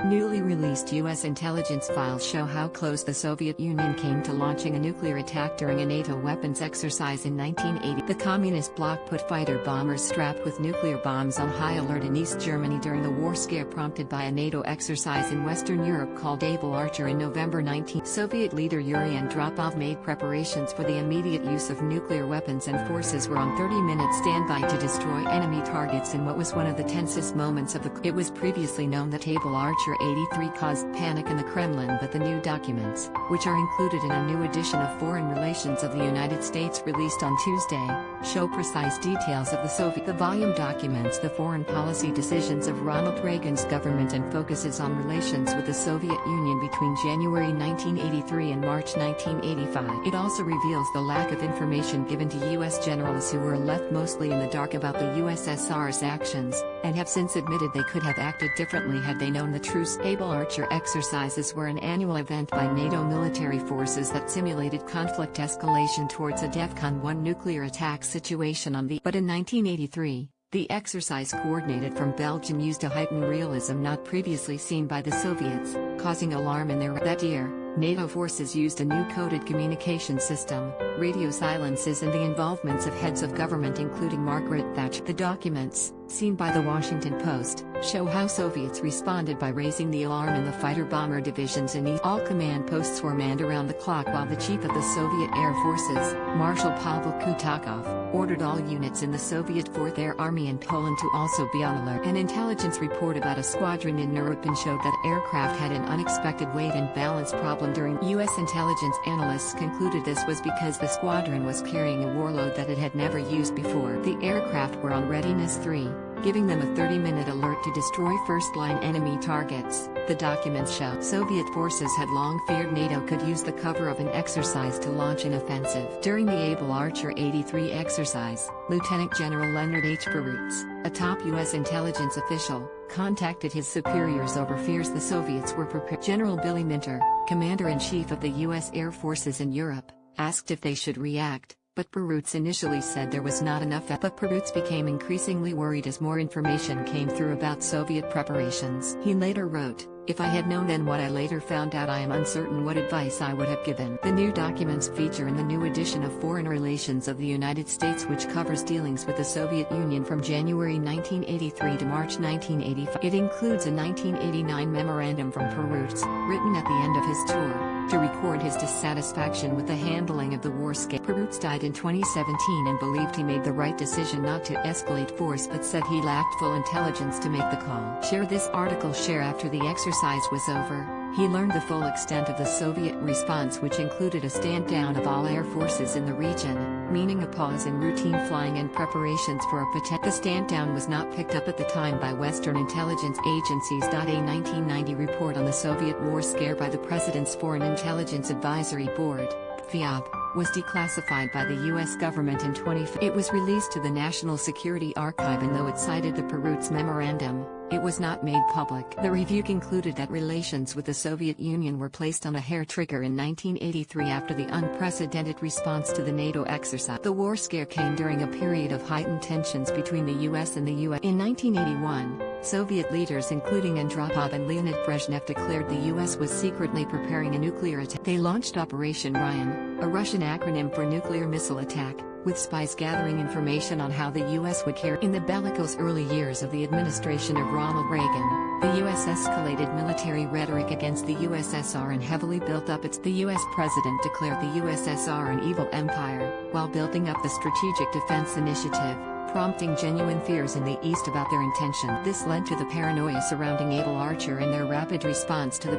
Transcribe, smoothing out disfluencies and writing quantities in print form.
Newly released U.S. intelligence files show how close the Soviet Union came to launching a nuclear attack during a NATO weapons exercise in 1980. The communist bloc put fighter bombers strapped with nuclear bombs on high alert in East Germany during the war scare prompted by a NATO exercise in Western Europe called Able Archer in November 19. Soviet leader Yuri Andropov made preparations for the immediate use of nuclear weapons, and forces were on 30-minute standby to destroy enemy targets in what was one of the tensest moments of the. It was previously known that Able Archer 83 caused panic in the Kremlin, but the new documents, which are included in a new edition of Foreign Relations of the United States released on Tuesday, show precise details of the Soviet. The volume documents the foreign policy decisions of Ronald Reagan's government and focuses on relations with the Soviet Union between January 1983 and March 1985. It also reveals the lack of information given to U.S. generals who were left mostly in the dark about the USSR's actions, and have since admitted they could have acted differently had they known the truth. Able Archer exercises were an annual event by NATO military forces that simulated conflict escalation towards a DEFCON 1 nuclear attack situation on the. But in 1983, the exercise coordinated from Belgium used a heightened realism not previously seen by the Soviets, causing alarm in their. That year, NATO forces used a new coded communication system, radio silences, and the involvements of heads of government including Margaret Thatcher. The documents, seen by the Washington Post, show how Soviets responded by raising the alarm in the fighter-bomber divisions in East. All command posts were manned around the clock while the chief of the Soviet Air Forces, Marshal Pavel Kutakhov, ordered all units in the Soviet 4th Air Army in Poland to also be on alert. An intelligence report about a squadron in Neuruppin showed that aircraft had an unexpected weight and balance problem during. U.S. intelligence analysts concluded this was because the squadron was carrying a warload that it had never used before. The aircraft were on readiness 3, giving them a 30-minute alert to destroy first-line enemy targets. The documents show Soviet forces had long feared NATO could use the cover of an exercise to launch an offensive. During the Able Archer 83 exercise, Lieutenant General Leonard H Perroots, a top U.S. intelligence official, contacted his superiors over fears the Soviets were prepared. General Billy Minter, Commander-in-Chief of the U.S. Air Forces in Europe, asked if they should react, but Perroots initially said there was not enough. But Perroots became increasingly worried as more information came through about Soviet preparations. He later wrote, "If I had known then what I later found out, I am uncertain what advice I would have given." The new documents feature in the new edition of Foreign Relations of the United States, which covers dealings with the Soviet Union from January 1983 to March 1985. It includes a 1989 memorandum from Perroots, written at the end of his tour, to record his dissatisfaction with the handling of the war scare. Perroots died in 2017 and believed he made the right decision not to escalate force, but said he lacked full intelligence to make the call. Share this article. Share. After the exercise was over, he learned the full extent of the Soviet response, which included a stand-down of all air forces in the region, meaning a pause in routine flying and preparations for a potential. The stand-down was not picked up at the time by Western intelligence agencies. A 1990 report on the Soviet war scare by the President's Foreign Intelligence Advisory Board, FIAB, was declassified by the U.S. government in 2015. It was released to the National Security Archive, and though it cited the Perroots memorandum, it was not made public. The review concluded that relations with the Soviet Union were placed on a hair trigger in 1983 after the unprecedented response to the NATO exercise. The war scare came during a period of heightened tensions between the U.S. and the U.S. In 1981, Soviet leaders including Andropov and Leonid Brezhnev declared the U.S. was secretly preparing a nuclear attack. They launched Operation Ryan, a Russian acronym for nuclear missile attack, with spies gathering information on how the U.S. would carry. In the bellicose early years of the administration of Ronald Reagan, the U.S. escalated military rhetoric against the USSR and heavily built up its. The U.S. president declared the USSR an evil empire, while building up the Strategic Defense Initiative, prompting genuine fears in the East about their intention. This led to the paranoia surrounding Able Archer and their rapid response to the